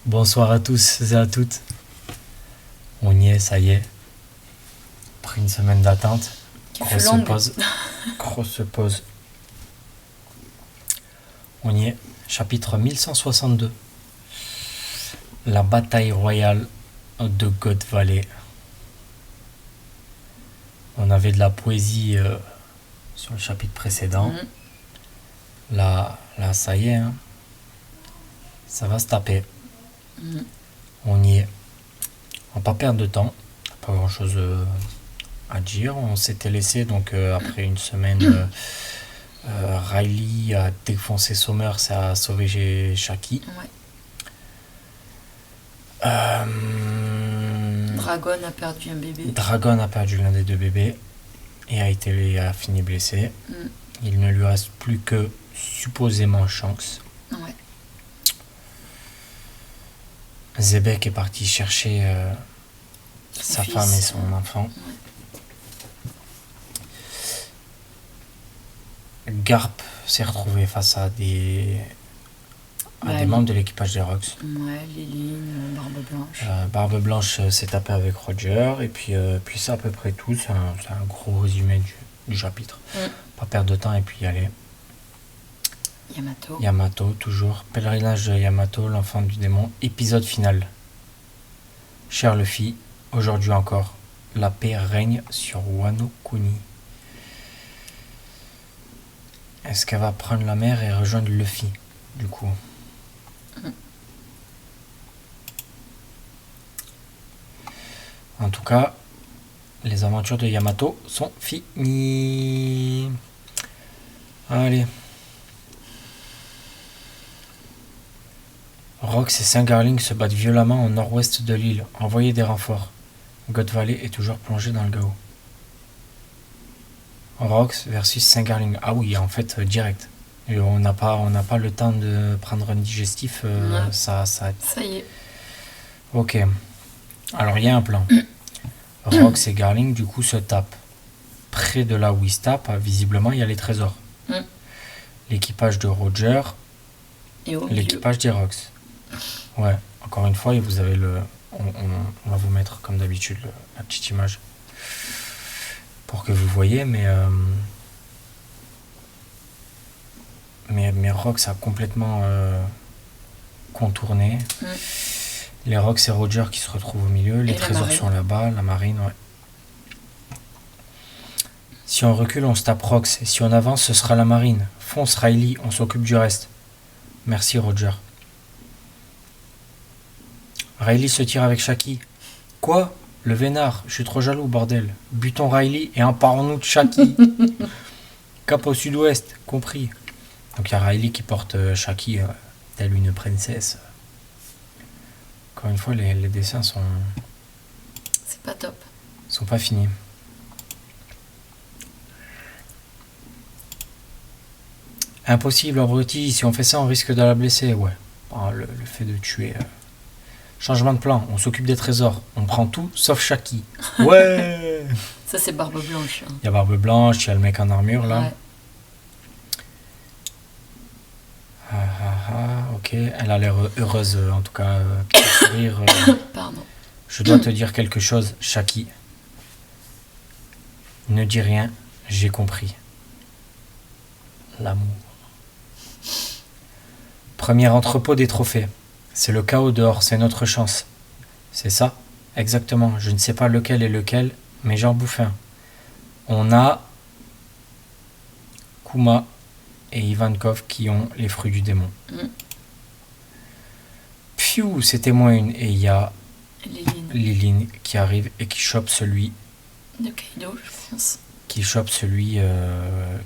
Bonsoir à tous et à toutes. On y est, ça y est. Après une semaine d'attente. Qui fut Grosse longue. pause. Grosse pause. On y est. Chapitre 1162. La bataille royale de God Valley. On avait de la poésie sur le chapitre précédent. Là, ça y est. Hein. Ça va se taper. On y est. On va pas perdre de temps. Pas grand chose à dire. On s'était laissé donc après une semaine. Riley a défoncé Sommer, ça a sauvé Shaki. Ouais. Euh, Dragon a perdu un bébé. Dragon a perdu l'un des deux bébés et a fini blessé. Il ne lui reste plus que supposément Shanks. Ouais. Zebek est parti chercher sa fils. femme et son enfant. Garp s'est retrouvé face à des membres de l'équipage des Rocks. Ouais, Liline, Barbe Blanche. Barbe Blanche s'est tapé avec Roger et puis c'est à peu près tout. C'est un gros résumé du chapitre. Pas perdre de temps et puis y aller. Yamato, toujours. Pèlerinage de Yamato, l'enfant du démon. Épisode final. Cher Luffy, aujourd'hui encore, la paix règne sur Wano Kuni. Est-ce qu'elle va prendre la mer et rejoindre Luffy, du coup? En tout cas, les aventures de Yamato sont finies. Allez. Rox et Singarling se battent violemment au nord-ouest de l'île. Envoyez des renforts. God Valley est toujours plongé dans le chaos. Rox versus Singarling. Ah oui, en fait, direct. Et on n'a pas le temps de prendre un digestif. Ça. Ça y est. Ok. Alors, il y a un plan. Rox et Garling, du coup, se tapent. Près de là où ils se tapent, visiblement, il y a les trésors. L'équipage de Roger et l'équipage des Rox. Ouais, encore une fois, vous avez on va vous mettre, comme d'habitude, la petite image pour que vous voyez, mais Rox a complètement contourné. Les Rox et Roger qui se retrouvent au milieu, les trésors sont là-bas, la marine, ouais. Si on recule, on se tape Rox, et si on avance, ce sera la marine. Fonce Riley, on s'occupe du reste. Merci Roger. Riley se tire avec Shaki. Quoi? Le vénard, je suis trop jaloux, bordel. Butons Riley et emparons-nous de Shaki. Cap au sud-ouest, compris. Donc il y a Riley qui porte Shaki telle une princesse. Encore une fois, les dessins sont... C'est pas top. Sont pas finis. Impossible, abruti. Si on fait ça, on risque de la blesser. Ouais. Le fait de tuer... Changement de plan, on s'occupe des trésors. On prend tout, sauf Shaki. Ouais. Ça, c'est Barbe Blanche. Il y a Barbe Blanche, il y a le mec en armure, là. Ouais. Ok. Elle a l'air heureuse, en tout cas. Sourire. Pardon. Je dois te dire quelque chose, Shaki. Ne dis rien, j'ai compris. L'amour. Premier entrepôt des trophées. C'est le chaos dehors, c'est notre chance. C'est ça? Exactement. Je ne sais pas lequel est lequel, mais j'en bouffe un. On a Kuma et Ivankov qui ont les fruits du démon. Pfiou, c'était moins une. Et il y a Liline qui arrive et qui chope celui... De Kaido, je pense. Qui chope celui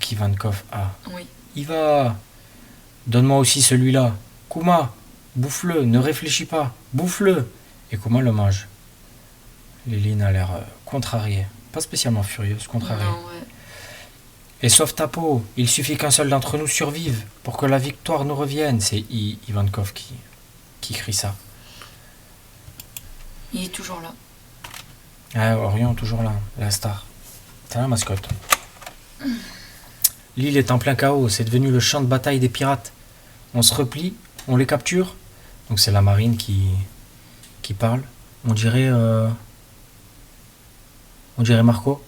qu'Ivankov a. Oui. Iva, donne-moi aussi celui-là. Kuma, bouffe-le, ne réfléchis pas, bouffe-le. Et Kuma le mange. Liline a l'air contrariée. Pas spécialement furieuse, contrariée. Non, ouais. Et sauve ta peau, il suffit qu'un seul d'entre nous survive pour que la victoire nous revienne. C'est Ivankov qui crie ça. Il est toujours là. Ah, Orion, toujours là, la star. C'est la mascotte. L'île est en plein chaos, c'est devenu le champ de bataille des pirates. On se replie, on les capture. Donc c'est la marine qui parle. On dirait Marco.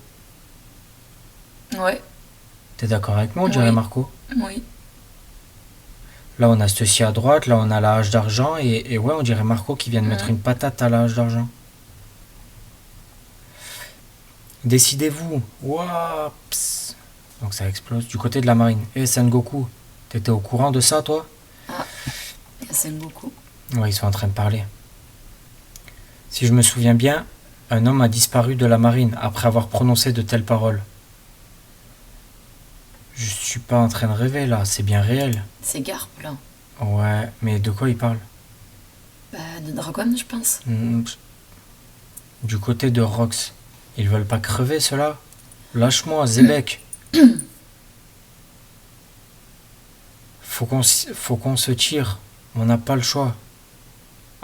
Ouais, T'es d'accord avec moi? On dirait Oui. Marco. oui. Là, on a ceci à droite, là, on a la hache d'argent, et ouais, on dirait Marco qui vient de mettre Mhm. une patate à la hache d'argent. Décidez-vous. Ouah, pss. Donc ça explose du côté de la marine. Eh, Sengoku, t'étais au courant de ça, toi? Ah, il y a Sengoku. Ouais, ils sont en train de parler. Si je me souviens bien, un homme a disparu de la marine après avoir prononcé de telles paroles. Je suis pas en train de rêver, là, c'est bien réel. C'est Garp, là. Ouais, mais de quoi il parle? Bah, de Dragon, je pense. Du côté de Rox. Ils veulent pas crever, ceux-là? Lâche-moi, Zebek. Faut qu'on se tire. On n'a pas le choix.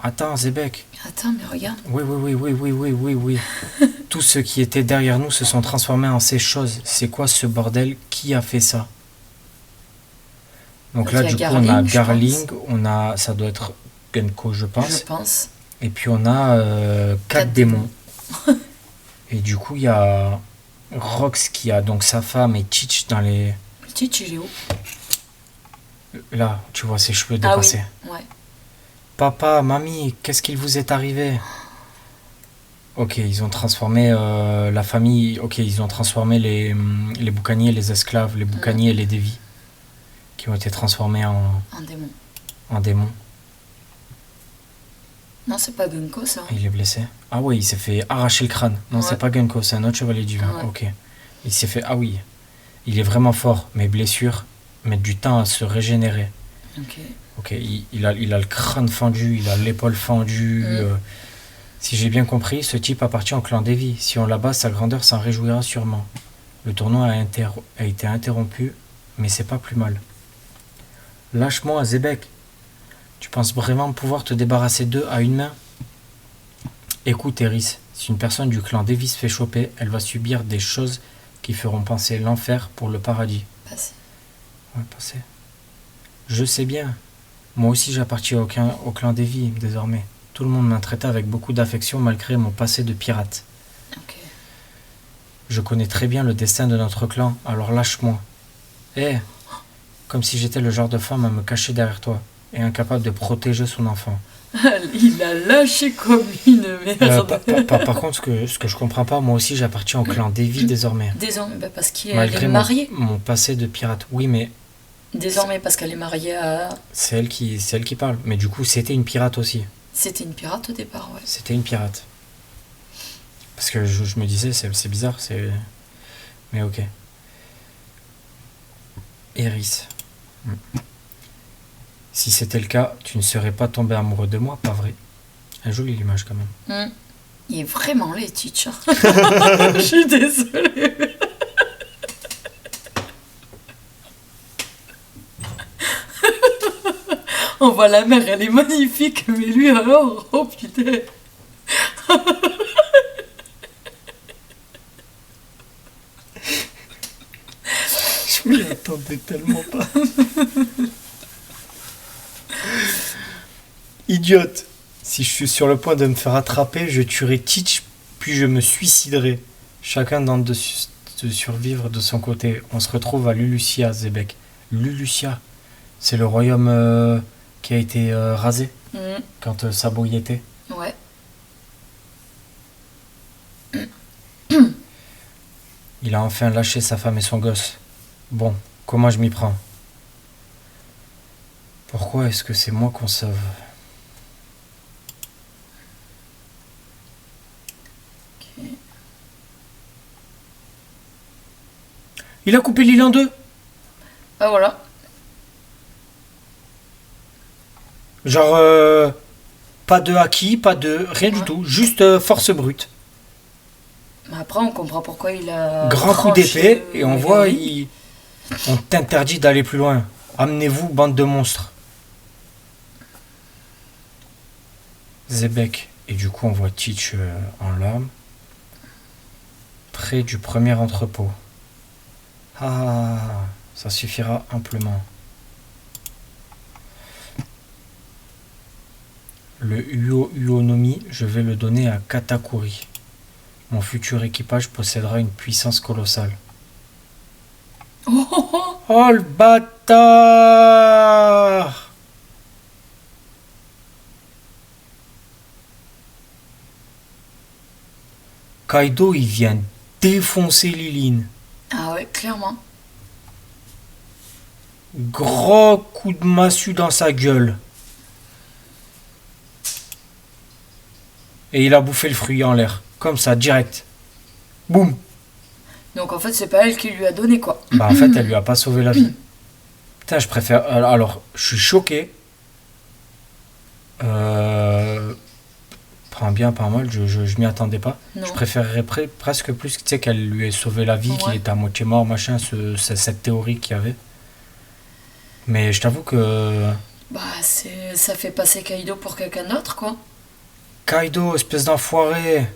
Attends, Zebek. Attends, mais regarde. Oui. Tous ceux qui étaient derrière nous se sont transformés en ces choses. C'est quoi ce bordel? Qui a fait ça? Donc là, Il y a du coup, on a Garling, je Garling, on a, ça doit être Genko, je Je pense. pense. Et puis on a 4 Quatre démons. Et du coup, il y a Rox qui a donc sa femme et Teach dans les... Petit Chilio. Là, tu vois ses cheveux Ah oui, dépassés. ouais. Papa, mamie, qu'est-ce qu'il vous est arrivé? Ok, ils ont transformé la famille. Ok, ils ont transformé les boucaniers et les esclaves, les boucaniers et les dévis, qui ont été transformés Un démon. en démons. Non, c'est pas Gunko, ça. Il est blessé. Ah oui, il s'est fait arracher le crâne. Non, c'est Ouais. pas Gunko, c'est un autre chevalier divin. Ouais. Ok. Il s'est fait. Ah oui. Il est vraiment fort, mais blessures mettent du temps à se régénérer. Ok. Ok, il a le crâne fendu, il a l'épaule fendue. Si j'ai bien compris, ce type appartient au clan Devi. Si on l'abat, sa grandeur s'en réjouira sûrement. Le tournoi a été interrompu, mais c'est pas plus mal. Lâche-moi, Zebek. Tu penses vraiment pouvoir te débarrasser d'eux à une main? Écoute, Eris, si une personne du clan Devi se fait choper, elle va subir des choses qui feront penser l'enfer pour le paradis. Passé. Ouais, passé. Je sais bien. Moi aussi j'appartiens au clan Devi, désormais. Tout le monde m'a traité avec beaucoup d'affection malgré mon passé de pirate. Ok. Je connais très bien le destin de notre clan, alors lâche-moi. Eh, comme si j'étais le genre de femme à me cacher derrière toi et incapable de protéger son enfant. Il a lâché comme une merde. Par contre, ce que je comprends pas, moi aussi j'appartiens au clan Devi désormais. Désormais, bah, parce qu'elle Malgré est mariée. mon passé de pirate. Oui, mais Désormais, parce qu'elle est mariée à. c'est elle qui parle. Mais du coup, c'était une pirate aussi. C'était une pirate au départ, ouais. C'était une pirate. Parce que je me disais, c'est bizarre, c'est... Mais ok. Eris. Si c'était le cas, tu ne serais pas tombé amoureux de moi, pas vrai? Elle est jolie l'image quand même. Il est vraiment laid, Teach. Je suis désolée. On voit la mer, elle est magnifique, mais lui alors, oh putain. Je m'y attendais tellement pas. Idiote. Si je suis sur le point de me faire attraper, je tuerai Teach, puis je me suiciderai. Chacun tente de survivre de son côté. On se retrouve à Lulusia, Zebek. Lulusia, c'est le royaume qui a été rasé quand Sabo y était. Ouais. Il a enfin lâché sa femme et son gosse. Bon, comment je m'y prends? Pourquoi est-ce que c'est moi qu'on sauve? Ok. Il a coupé l'île en deux. Bah voilà. Genre, pas de haki, pas de... rien du tout. Juste force brute. Mais après, on comprend pourquoi il a. Grand coup tranché, d'épée, et on voit, Garling. on t'interdit d'aller plus loin. Amenez-vous, bande de monstres. Zebek. Et du coup, on voit Teach en larmes. Près du premier entrepôt. Ah, ça suffira amplement. Le Uonomi, je vais le donner à Katakuri. Mon futur équipage possédera une puissance colossale. Oh, oh, oh. Oh le bâtard! Kaido, il vient défoncer Liline. Ah ouais, clairement. Gros coup de massue dans sa gueule. Et il a bouffé le fruit en l'air. Comme ça, direct. Boum. Donc en fait, c'est pas elle qui lui a donné quoi. Bah en fait, elle lui a pas sauvé la vie. Putain, je préfère... Alors, je suis choqué. Pas bien, pas mal, je m'y attendais pas. Non. Je préférerais presque plus, tu sais, qu'elle lui ait sauvé la vie, qu'il Ouais. était à moitié mort, machin, cette théorie qu'il y avait. Mais je t'avoue que... Bah, ça fait passer Kaido pour quelqu'un d'autre quoi. Kaido, espèce d'enfoiré.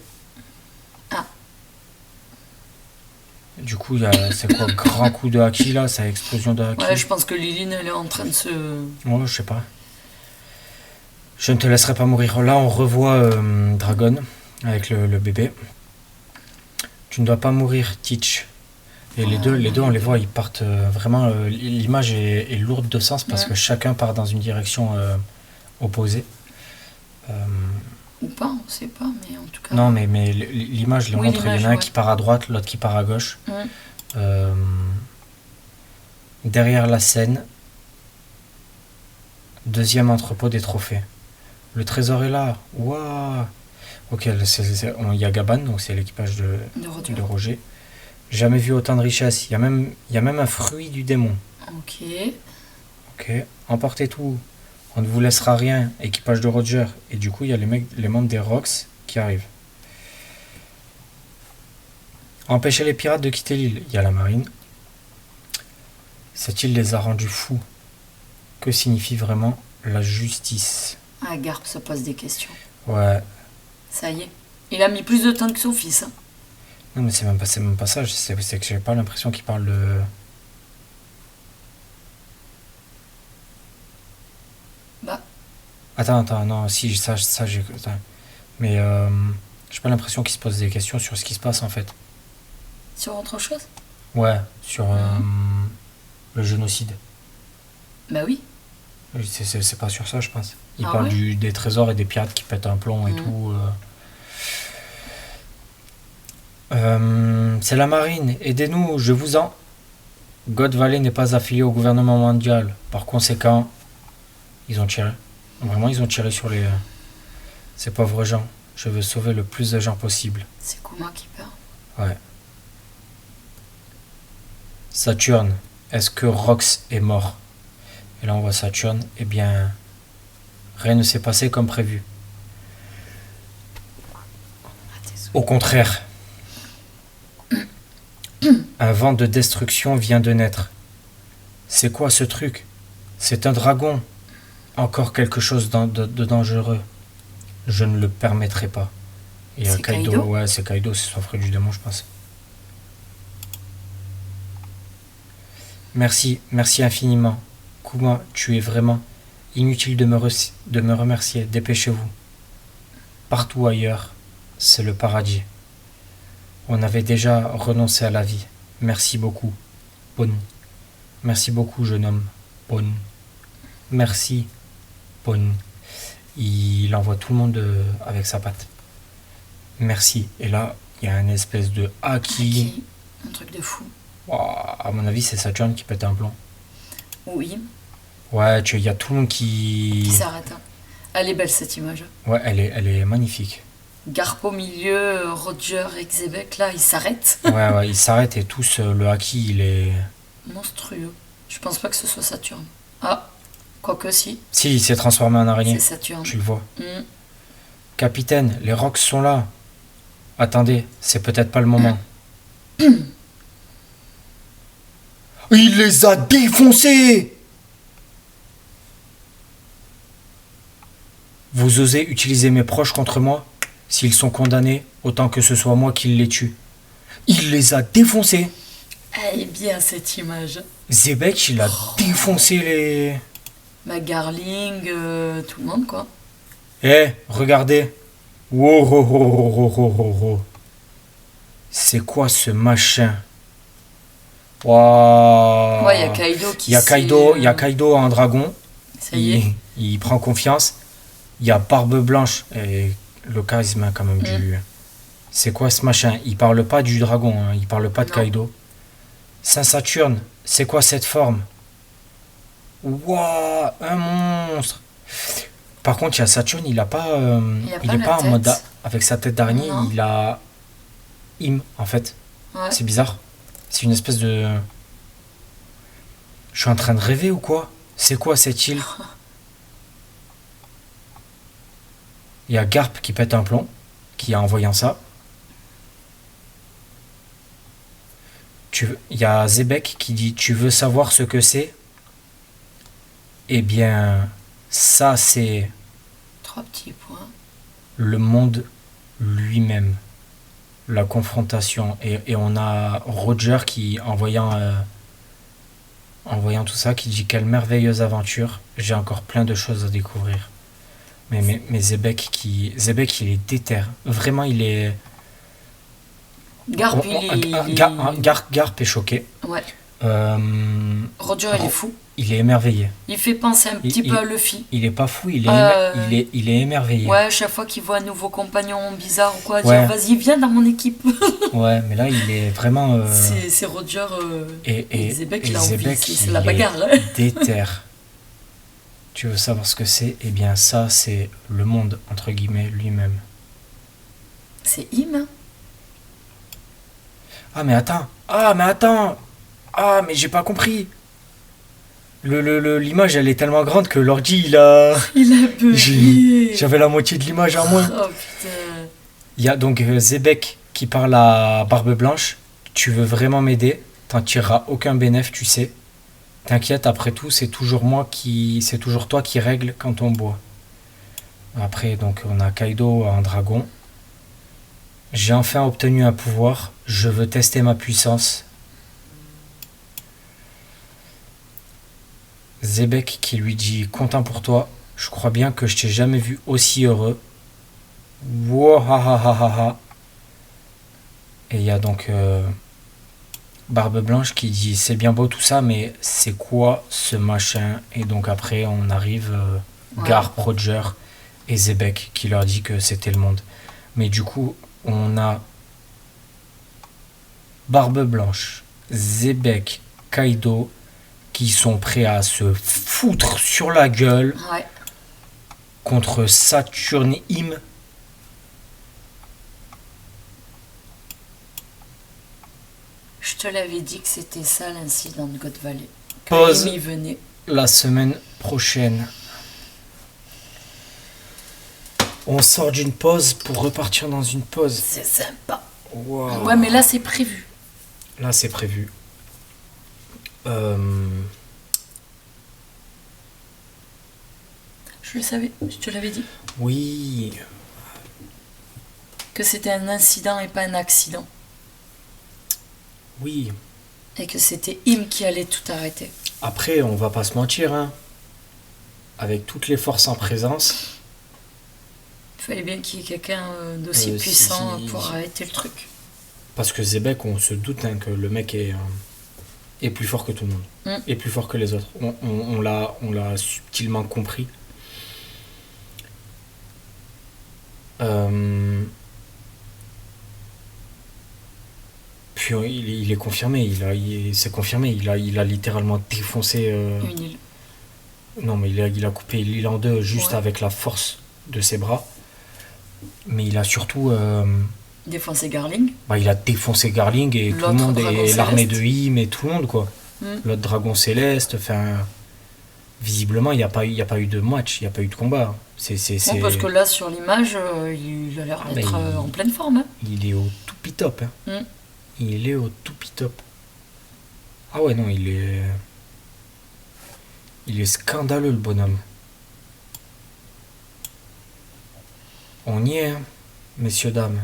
Ah. Du coup, c'est quoi, grand coup de haki là, c'est explosion de haki. Ouais, je pense que Liline, elle est en train de se... Ouais, je sais pas. Je ne te laisserai pas mourir. Là, on revoit Dragon avec le bébé. Tu ne dois pas mourir, Teach. Et les deux, on les voit, ils partent vraiment. L'image est lourde de sens parce que chacun part dans une direction opposée. Ou pas, on sait pas, mais en tout cas... Non, mais l'image le Oui, montre. Il y en a un ouais. qui part à droite, l'autre qui part à gauche. Mm. Derrière la scène, deuxième entrepôt des trophées. Le trésor est là. Waouh. Ok, il y a Gaban, donc c'est l'équipage de Roger. Jamais vu autant de richesse. Il y a même un fruit du démon. Ok. Ok. Emportez tout. On ne vous laissera rien. Équipage de Roger. Et du coup, il y a les membres des Rocks qui arrivent. Empêcher les pirates de quitter l'île. Il y a la marine. Cette île les a rendus fous. Que signifie vraiment la justice? Ah, Garp se pose des questions. Ouais. Ça y est. Il a mis plus de temps que son fils. Hein. Non, mais c'est même pas ça. C'est que j'ai pas l'impression qu'il parle de... Bah. Attends, non, si, ça j'ai... Attends. Mais j'ai pas l'impression qu'il se pose des questions sur ce qui se passe, en fait. Sur autre chose? Ouais, sur le génocide. Bah oui. C'est pas sur ça, je pense. Il Ah parle ouais des trésors et des pirates qui pètent un plomb et tout. C'est la marine, aidez-nous, je vous en... God Valley n'est pas affilié au gouvernement mondial. Par conséquent, ils ont tiré. Vraiment, ils ont tiré sur ces pauvres gens. Je veux sauver le plus de gens possible. C'est Kuma qui parle. Ouais. Saturne, est-ce que Rox est mort? Et là, on voit Saturne. Eh bien, rien ne s'est passé comme prévu. Au contraire, un vent de destruction vient de naître. C'est quoi ce truc? C'est un dragon. Encore quelque chose de dangereux. Je ne le permettrai pas. Et C'est Kaido? Ouais, c'est Kaido, c'est son frère du démon, je pense. Merci infiniment. Kuma, tu es vraiment inutile de me remercier. Dépêchez-vous. Partout ailleurs, c'est le paradis. On avait déjà renoncé à la vie. Merci beaucoup, Pon. Merci beaucoup, jeune homme. Pon. Merci, Pon. Il envoie tout le monde avec sa patte. Merci. Et là, il y a une espèce de haki. Un truc de fou. Oh, à mon avis, c'est Saturn qui pète un plomb. Oui. Ouais, il y a tout le monde qui s'arrête. Hein. Elle est belle cette image. Ouais, elle est magnifique. Garp au milieu, Roger et Xebec, là, ils s'arrêtent. ouais, ils s'arrêtent et tous, le haki, il est... monstrueux. Je pense pas que ce soit Saturne. Ah, quoique si. Si, il s'est transformé en araignée. C'est Saturne. Tu le vois. Capitaine, les Rocks sont là. Attendez, c'est peut-être pas le moment. Il les a défoncés! Vous osez utiliser mes proches contre moi? S'ils sont condamnés, autant que ce soit moi qui les tue. Il les a défoncés! Elle est bien cette image. Xebec, il a défoncé les... Garling, tout le monde quoi. Eh, regardez. Wow, oh, oh, oh, oh, oh, oh. C'est quoi ce machin? Waouh. Ouais, il y a Kaido qui Il y a s'est, Kaido, il y a Kaido en dragon. Ça y est. Il prend confiance. Il y a Barbe Blanche. Et le charisme hein, quand même du... C'est quoi ce machin? Il parle pas du dragon, hein. Il parle pas de Non. Kaido. Saint-Saturne, c'est quoi cette forme? Waouh, un monstre. Par contre, il y a Saturne, il a pas, Il a il pas est la pas en mode tête. avec sa tête d'araignée, Non. il a Im en fait. Ouais. C'est bizarre. C'est une espèce de. Je suis en train de rêver ou quoi? C'est quoi cette île? Il y a Garp qui pète un plomb, qui en voyant ça. Il y a Zebek qui dit tu veux savoir ce que c'est? Eh bien, ça c'est 3 petits points. le monde lui-même, la confrontation. Et on a Roger qui, en voyant tout ça, qui dit quelle merveilleuse aventure, j'ai encore plein de choses à découvrir. Mais Zebek, il est déter. Vraiment, il est. Garp, Garp est choqué. Ouais. Euh, Roger, il est fou. il est émerveillé. Il fait penser un petit peu à Luffy. Il est pas fou, il est émerveillé. Ouais, chaque fois qu'il voit un nouveau compagnon bizarre ou quoi, Ouais. dire vas-y, viens dans mon équipe. Ouais, mais là, il est vraiment. C'est Roger et Zebek, et il a envie. Zebek, C'est il la est bagarre. Hein. déter. Tu veux savoir ce que c'est? Eh bien, ça, c'est le monde, entre guillemets, lui-même. C'est Im. Hein. Ah, mais attends! Ah, mais j'ai pas compris! L'image, elle est tellement grande que l'ordi, il a. Il a bugué. J'avais la moitié de l'image en moins. Oh putain. Il y a donc Zebek qui parle à Barbe Blanche. Tu veux vraiment m'aider? T'en tireras aucun bénéfice, tu sais. T'inquiète, après tout, c'est toujours toi qui règle quand on boit. Après, donc, on a Kaido en dragon. J'ai enfin obtenu un pouvoir. Je veux tester ma puissance. Zebek qui lui dit content pour toi. Je crois bien que je t'ai jamais vu aussi heureux. Wahahaha. Et il y a donc Barbe Blanche qui dit c'est bien beau tout ça, mais c'est quoi ce machin? Et donc après on arrive Garp, Roger et Zebek qui leur dit que c'était le monde. Mais du coup on a Barbe Blanche, Zebek, Kaido qui sont prêts à se foutre sur la gueule Ouais. contre Saturne Im. Je te l'avais dit que c'était ça l'incident de God Valley. Que Pause. Im y venait. La semaine prochaine. On sort d'une pause pour repartir dans une pause. C'est sympa. Wow. Ouais, mais là c'est prévu. Là, c'est prévu. Je le savais, je te l'avais dit. Oui. Que c'était un incident et pas un accident. Oui. Et que c'était Im qui allait tout arrêter. Après, on va pas se mentir, hein. Avec toutes les forces en présence. Il fallait bien qu'il y ait quelqu'un d'aussi puissant pour arrêter le truc. Parce que Zebek, on se doute hein, que le mec est plus fort que tout le monde. Est plus fort que les autres. On l'a subtilement compris. Puis il est confirmé. C'est confirmé. Il a littéralement défoncé. Une île. Non, mais il a coupé l'île en deux juste avec la force de ses bras. Mais il a surtout. Défoncer Garling. Il a défoncé Garling et tout le monde, et l'armée de Im et tout le monde, quoi. L'autre dragon céleste, enfin. Visiblement, il n'y a pas eu de match, il n'y a pas eu de combat. Bon, parce que là, sur l'image, il a l'air d'être en pleine forme. Hein. Il est au tout top. Hein. Il est au tout top. Ah ouais, non, il est scandaleux, le bonhomme. On y est, hein, messieurs, dames.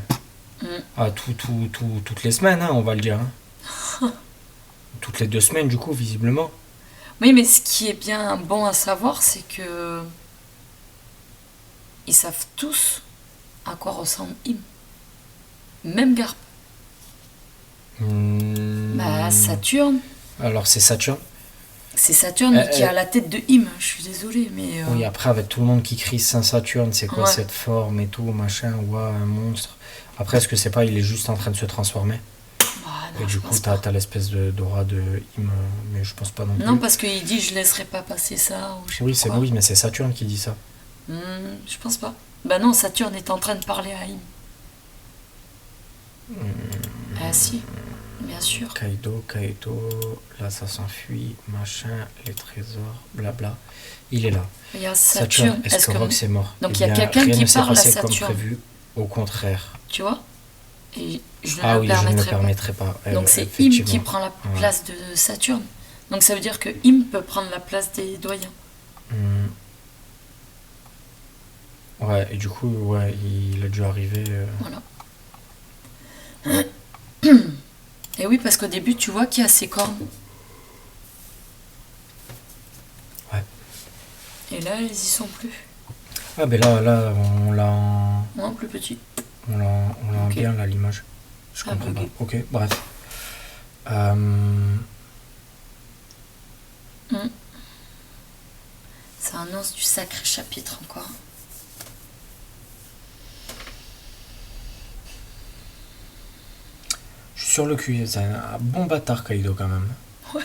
Ah, toutes les semaines, hein, on va le dire. Hein. Toutes les 2 semaines, du coup, visiblement. Oui, mais ce qui est bien bon à savoir, c'est que ils savent tous à quoi ressemble Im. Même Garp. Bah, Saturne. Alors c'est Saturne. C'est Saturne qui a la tête de Im. Je suis désolée, mais... Oui, après, avec tout le monde qui crie Saint-Saturne, c'est quoi cette forme et tout, machin, ouah, un monstre. Après, est-ce que c'est pas, il est juste en train de se transformer? Non, et du coup, t'as l'espèce d'aura de Im, mais je pense pas non plus. Non, parce qu'il dit je laisserai pas passer ça. Ou je sais oui, pas c'est quoi. oui, mais c'est Saturne qui dit ça. Je pense pas. Bah non, Saturne est en train de parler à Im. Ah si, bien sûr. Kaido, là ça s'enfuit, machin, les trésors, blabla. Il est là. Il y a Saturne. Est-ce que Rox est mort? Donc il y a quelqu'un qui parle à Saturne. Comme prévu, au contraire. Tu vois? Et je ne le permettrai pas. Donc c'est Im qui prend la place de Saturne. Donc ça veut dire que Im peut prendre la place des doyens. Ouais, et du coup, ouais, il a dû arriver. Voilà. Et oui, parce qu'au début, tu vois qu'il y a ses cornes. Ouais. Et là, elles y sont plus. Ah, ben là, on l'a en... Non, plus petit. On l'a bien, là, l'image. Je comprends pas. Ok, bref. Ça annonce du sacré chapitre encore. Je suis sur le cul, c'est un bon bâtard Kaido quand même. Ouais,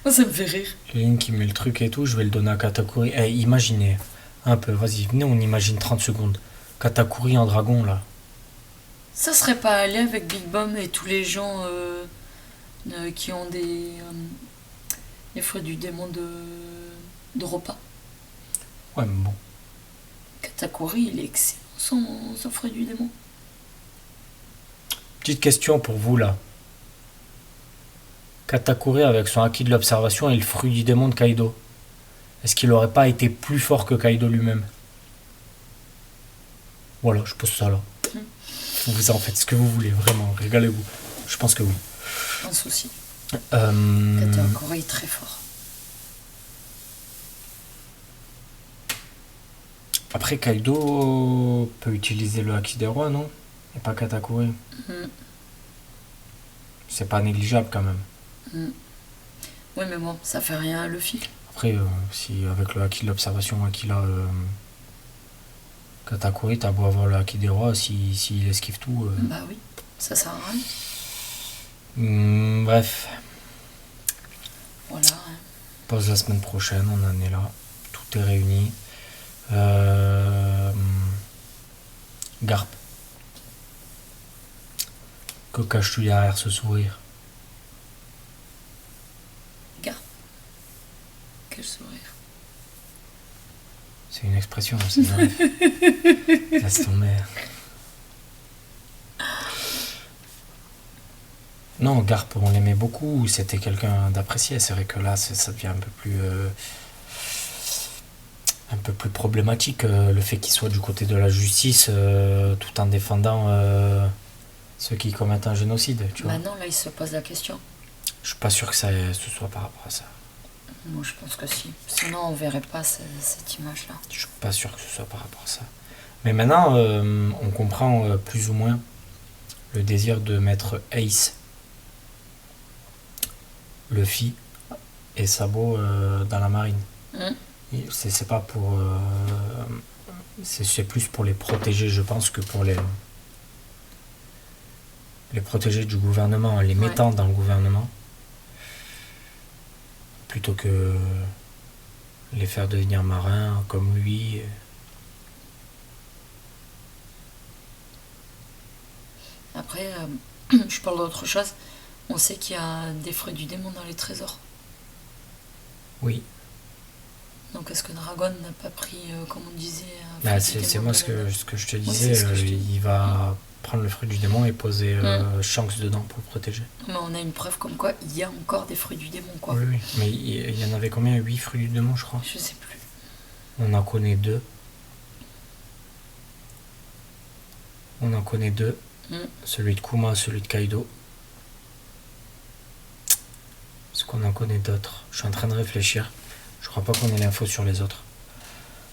moi ça me fait rire. Link qui met le truc et tout, je vais le donner à Katakuri. Imaginez un peu, vas-y, venez, on imagine 30 secondes. Katakuri en dragon là. Ça serait pas aller avec Big Bom et tous les gens qui ont les fruits du démon de repas. Ouais, mais bon. Katakuri, il est excellent son fruit du démon. Petite question pour vous là. Katakuri avec son acquis de l'observation et le fruit du démon de Kaido. Est-ce qu'il aurait pas été plus fort que Kaido lui-même? Voilà, je pose ça là. Vous en faites ce que vous voulez, vraiment, régalez-vous. Je pense que oui. Je pense aussi. Katakuri est très fort. Après, Kaido peut utiliser le Haki des rois, non? Et pas Katakuri. C'est pas négligeable quand même. Oui, mais bon, ça fait rien à Luffy. Après, si avec le Haki de l'observation qu'il a, Katakuri, t'as beau avoir le Haki des rois, s'il esquive tout. Bah oui, ça sert à rien. Bref. Voilà. Pause la semaine prochaine, on en est là. Tout est réuni. Garp. Que caches-tu derrière ce sourire? Garp. Quel sourire. C'est une expression, c'est vrai. Laisse tomber. Non, Garp, on l'aimait beaucoup, c'était quelqu'un d'apprécié. C'est vrai que là, ça devient un peu plus problématique, le fait qu'il soit du côté de la justice, tout en défendant ceux qui commettent un génocide. Tu vois. Non, là, il se pose la question. Je suis pas sûr que ce soit par rapport à ça. Moi, je pense que si. Sinon, on verrait pas cette image-là. Je suis pas sûr que ce soit par rapport à ça. Mais maintenant, on comprend plus ou moins le désir de mettre Ace, Luffy et Sabo dans la marine. C'est pas pour... c'est plus pour les protéger, je pense, que pour les protéger du gouvernement, en les mettant dans le gouvernement, plutôt que les faire devenir marins comme lui. Après, je parle d'autre chose. On sait qu'il y a des fruits du démon dans les trésors. Oui. Donc est-ce que Dragon n'a pas pris, comme on disait... c'est moi ce que je te disais, il va prendre le fruit du démon et poser Shanks dedans pour le protéger. Mais on a une preuve comme quoi il y a encore des fruits du démon, quoi. Oui. Mais il y en avait combien? 8 fruits du démon, je crois. Je sais plus. On en connaît 2. Celui de Kuma, celui de Kaido. Est-ce qu'on en connaît d'autres? Je suis en train de réfléchir. Je crois pas qu'on ait l'info sur les autres.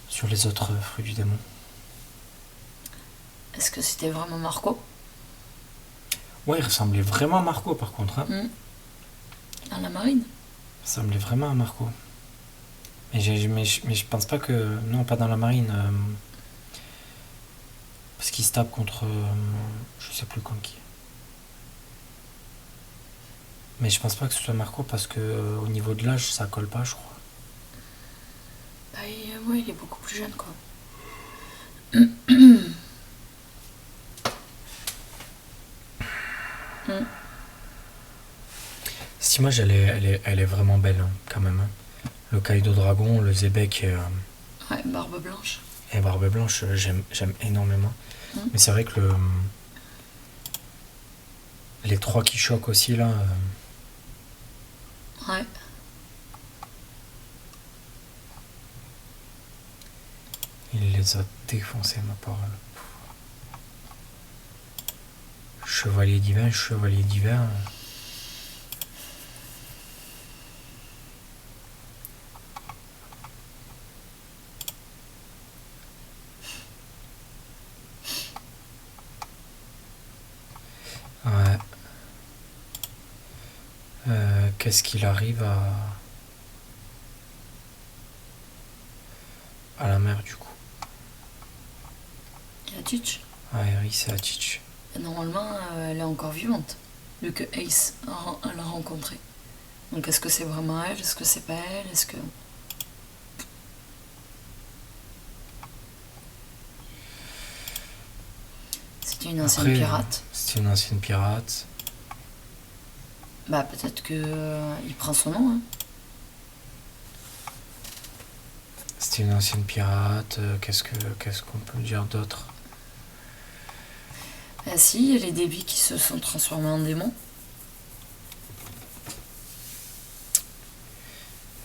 Sur les autres fruits du démon. Est-ce que c'était vraiment Marco? Ouais, il ressemblait vraiment à Marco par contre. Hein. Dans la marine? Il ressemblait vraiment à Marco. Mais je pense pas que. Non, pas dans la marine. Parce qu'il se tape contre. Je sais plus contre qui. Mais je pense pas que ce soit Marco parce que au niveau de l'âge, ça colle pas, je crois. Bah, ouais, il est beaucoup plus jeune, quoi. Cette image, elle est vraiment belle, hein, quand même. Hein. Le Kaido Dragon, le Zebek Ouais, barbe blanche. et Barbe Blanche, j'aime énormément. Mais c'est vrai que les trois qui choquent aussi, là. Ouais. Il les a défoncés, ma parole. Chevalier divin, chevalier divin. Ouais. Qu'est-ce qu'il arrive à la mer du coup? Et la Titch. Ouais, Eri, c'est Atich. Et normalement, elle est encore vivante, vu que Ace l'a rencontrée. Donc est-ce que c'est vraiment elle? Est-ce que c'est pas elle? Est-ce que... C'était une ancienne Après, pirate. C'était une ancienne pirate. Bah peut-être que il prend son nom, hein. C'était une ancienne pirate. Qu'est-ce qu'on peut dire d'autre? Ah si, il y a les débits qui se sont transformés en démons.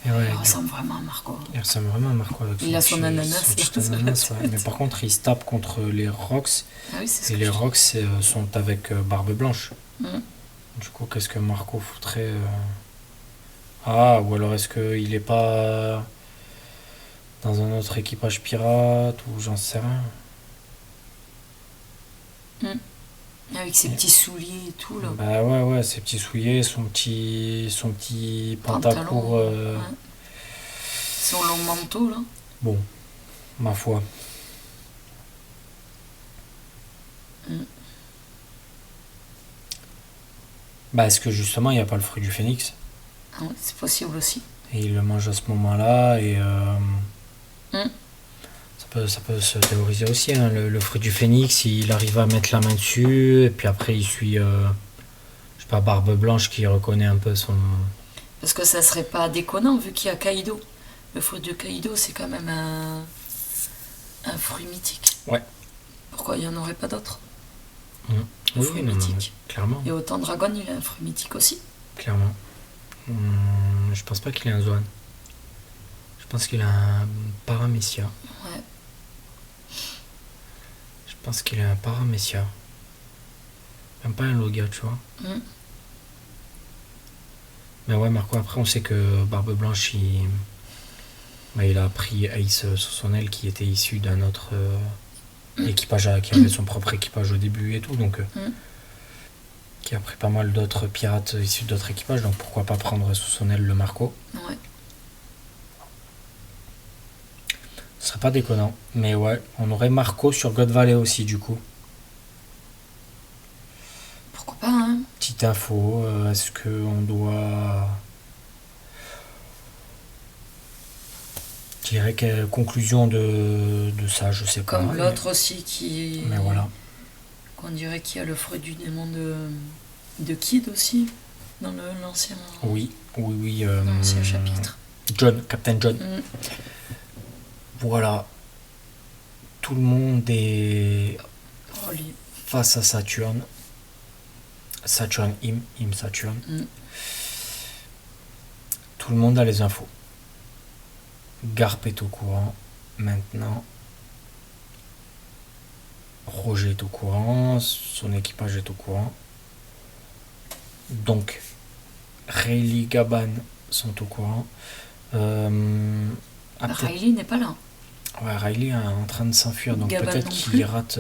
Et ouais, Il ressemble vraiment à Marco. il ressemble vraiment à Marco avec Il a son ananas, son il petit a son ananas, ouais. ananas. Mais par contre, il se tape contre les Rocks. Ah oui, c'est ce Et que les je dis. Rocks sont avec Barbe Blanche. Mhm. Du coup, qu'est-ce que Marco foutrait Ah, ou alors est-ce qu'il est pas dans un autre équipage pirate ou j'en sais rien. Avec ses petits souliers et tout, là. Bah ouais, ses petits souliers, son petit pantacourt. Ouais. Son long manteau, là. Bon, ma foi. Mm. Bah est-ce que justement il n'y a pas le fruit du phénix Ah ouais, c'est possible aussi. et il le mange à ce moment-là et Mm. ça peut se théoriser aussi. Hein, le fruit du phénix, il arrive à mettre la main dessus et puis après il suit, je sais pas, Barbe Blanche qui reconnaît un peu son. Parce que ça serait pas déconnant, vu qu'il y a Kaido. Le fruit de Kaido, c'est quand même un fruit mythique. Ouais. Pourquoi il n'y en aurait pas d'autres? Oui, Fruit non, mythique. clairement. Et autant Dragon, il a un fruit mythique aussi. Clairement. Je pense pas qu'il ait un Zoan. Je pense qu'il a un Paramecia. Ouais. Je pense qu'il a un Paramecia. Même pas un Logia, tu vois. Mm. Mais ouais, Marco, après, on sait que Barbe Blanche, il a pris Ace sous son aile qui était issu d'un autre équipage, qui avait son propre équipage au début et tout, donc qui a pris pas mal d'autres pirates issus d'autres équipages, donc pourquoi pas prendre sous son aile le Marco. Ouais. Ce serait pas déconnant. Mais ouais, on aurait Marco sur God Valley aussi, du coup. Pourquoi pas, hein? Petite info, est-ce qu'on doit. Je dirais que conclusion de ça, je sais pas. Comme l'autre aussi qui... Mais voilà. Qu'on dirait qu'il y a le fruit du démon de Kid aussi, dans l'ancien Oui. l'ancien chapitre. John, Captain John. Mm. Voilà. Tout le monde est Oh, lui. face à Saturne. Saturne, Saturne. Mm. Tout le monde a les infos. Garp est au courant maintenant. Roger est au courant. Son équipage est au courant. Donc, Rayleigh, Gaban sont au courant. Riley n'est pas là. Ouais, Riley est en train de s'enfuir, donc Gaban peut-être non qu'il plus. rate.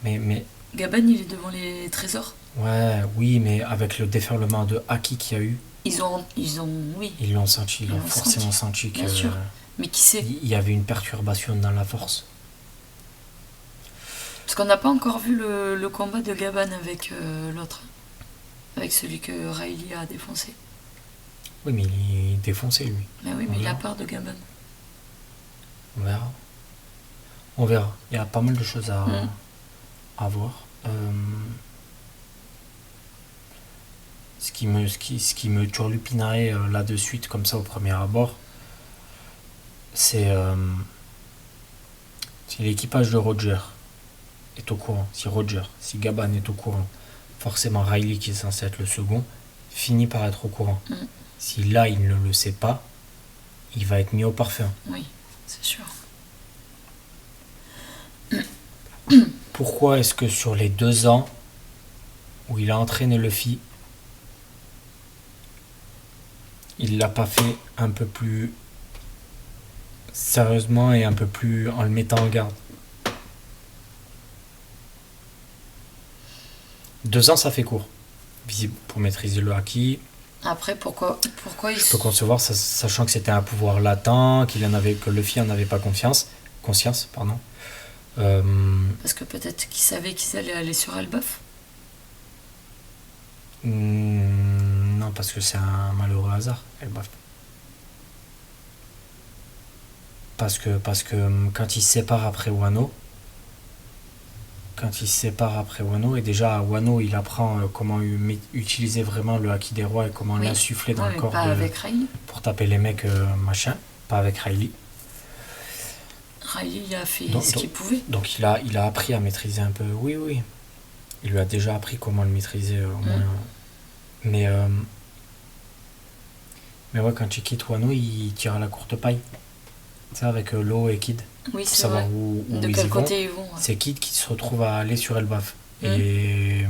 Mais Gaban, il est devant les trésors. ouais, oui, mais avec le déferlement de haki qu'il y a eu, Oui, ils l'ont senti, ils ils l'ont l'ont forcément senti. senti que Bien sûr. Mais qui sait? il y avait une perturbation dans la force. Parce qu'on n'a pas encore vu le combat de Gaban avec l'autre. Avec celui que Riley a défoncé. Oui, mais il est défoncé, lui. Mais oui, On mais il a verra. peur de Gaban. On verra. On verra. Il y a pas mal de choses Mm. à voir. Ce qui me turlupinerait là de suite, comme ça, au premier abord, c'est si l'équipage de Roger est au courant, si Gaban est au courant, forcément Riley, qui est censé être le second, finit par être au courant. Mm. Si là, il ne le sait pas, il va être mis au parfum. Oui, c'est sûr. Pourquoi est-ce que sur les 2 ans où il a entraîné Luffy, il l'a pas fait un peu plus sérieusement et un peu plus en le mettant en garde? 2 ans, ça fait court. Visible pour maîtriser le haki. Après, pourquoi il Je peux concevoir, sachant que c'était un pouvoir latent, que Luffy en avait pas conscience, pardon. Parce que peut-être qu'ils savaient qu'ils allaient aller sur Elbaf. Non, parce que c'est un malheureux hasard, Elbaf. Parce que quand il se sépare après Wano, et déjà à Wano, il apprend comment utiliser vraiment le haki des rois et comment Oui. l'insuffler dans Ouais, le mais corps pas avec Riley. pour taper les mecs, machin, pas avec Riley. Riley, il a fait Donc- ce qu'il pouvait. Donc il a appris à maîtriser un peu. Oui, oui. Il lui a déjà appris comment le maîtriser au moins. Mais ouais, quand il quitte Wano, il tire à la courte paille. Tu sais, avec Law et Kid. Oui, Pour c'est savoir vrai. où De ils quel y vont. côté ils vont. Ouais. C'est Kid qui se retrouve à aller sur Elbaf. Mm. Et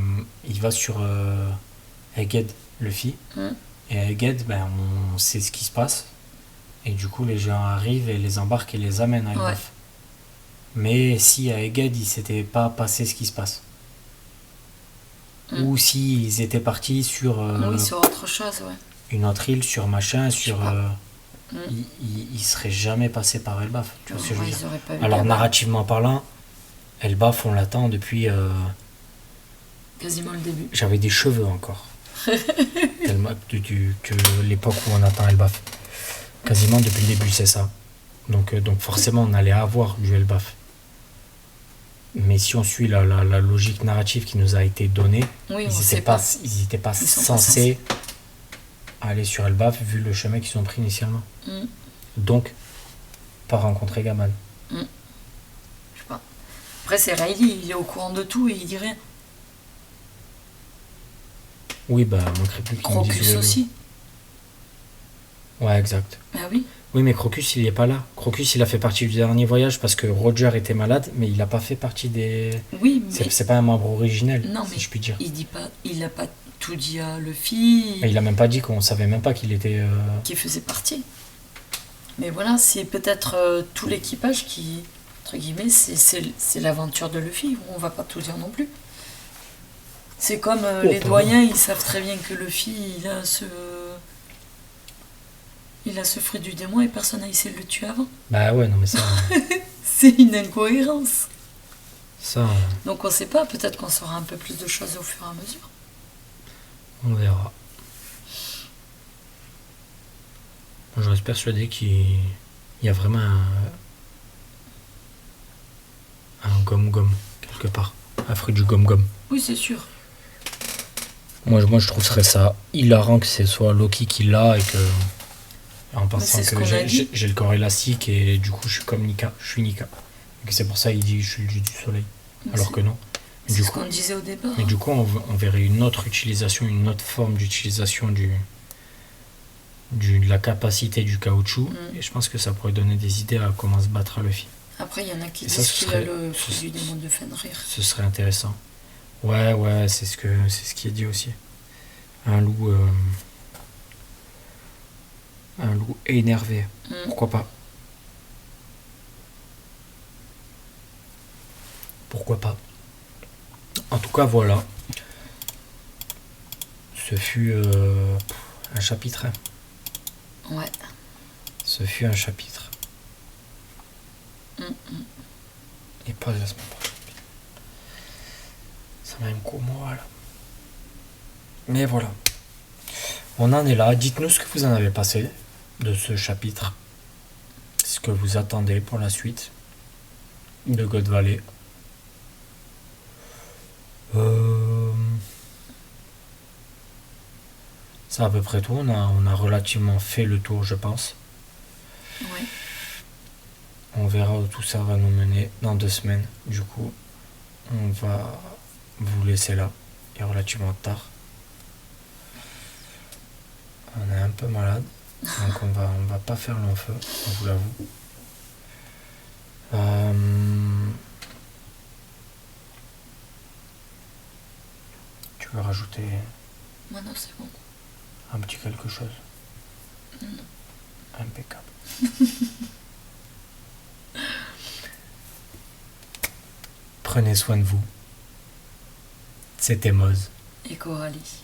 il va sur Egghead, Luffy. Mm. Et à Egghead, ben, on sait ce qui se passe. Et du coup, les gens arrivent et les embarquent et les amènent à Elbaf. Ouais. Mais si à Egghead, il s'était pas passé ce qui se passe. Ou si ils étaient partis sur Oui, sur autre chose, ouais. une autre île, sur machin, sur. pas. Il serait jamais passé par Elbaf. Tu vois ce que je veux Ouais, dire? ils auraient pas vu Alors, Gaban. narrativement parlant, Elbaf, on l'attend depuis. Quasiment le début. J'avais des cheveux encore. Tellement que l'époque où on attend Elbaf. Quasiment depuis le début, c'est ça. Donc forcément, on allait avoir du Elbaf. Mais si on suit la logique narrative qui nous a été donnée, Oui, ils on n'étaient sait pas, pas. ils étaient pas Ils sont pas censés aller sur Elbaf vu le chemin qu'ils ont pris initialement. Mm. Donc, pas rencontrer Gaman. Je sais pas. Après, c'est Riley, il est au courant de tout et il dit rien. Oui, bah, manquerait plus qu'il me dise où Crocus est aussi. Ouais, exact. Ah oui. Oui, mais Crocus, il est pas là. Crocus, il a fait partie du dernier voyage parce que Roger était malade, mais il a pas fait partie des. Oui, mais C'est pas un membre originel, non, si mais je puis dire. il a pas tout dit à Luffy. Et il a même pas dit qu'on savait même pas qu'il était. Qui faisait partie. Mais voilà, c'est peut-être tout l'équipage qui, entre guillemets, c'est l'aventure de Luffy. On va pas tout dire non plus. C'est comme les pardon. doyens, ils savent très bien que Luffy, il a ce fruit du démon et personne n'a essayé de le tuer avant. Bah ouais, non, mais ça. C'est une incohérence. Ça, Donc on sait pas, peut-être qu'on saura un peu plus de choses au fur et à mesure. on verra. Moi, je reste persuadé qu'il y a vraiment un gom-gom, quelque part. Un fruit du gom-gom. Oui, c'est sûr. Moi, je trouverais ça hilarant que ce soit Loki qui l'a et que. En pensant c'est ce que qu'on a dit. j'ai le corps élastique et du coup, je suis comme Nika. Je suis Nika. Et que c'est pour ça qu'il dit que je suis le dieu du soleil. Alors que non. C'est Du ce coup, qu'on disait au départ. mais du coup, on verrait une autre utilisation, une autre forme d'utilisation de la capacité du caoutchouc. Et je pense que ça pourrait donner des idées à comment se battre à Luffy. Après, il y en a qui Et ça, disent ce qu'il serait- a le fruit du démon de Fenrir. Ce serait intéressant. Ouais, c'est ce qui est dit aussi. Un loup énervé. Pourquoi pas? Pourquoi pas? En tout cas, voilà. Ce fut un chapitre. Ouais. Ce fut un chapitre. Mm. Et pas la semaine prochaine. Ça m'a un coup moral. Mais voilà. On en est là. Dites-nous ce que vous en avez passé de ce chapitre. Ce que vous attendez pour la suite de God Valley. C'est à peu près tout. On a relativement fait le tour, je pense. Ouais. On verra où tout ça va nous mener dans 2 semaines. Du coup, on va vous laisser là. Il est relativement tard. On est un peu malade. Donc on va pas faire long feu, on vous l'avoue. Tu veux rajouter Moi non, c'est bon. un petit quelque chose? Non. Impeccable. Prenez soin de vous. C'était Moz. Et Coralie.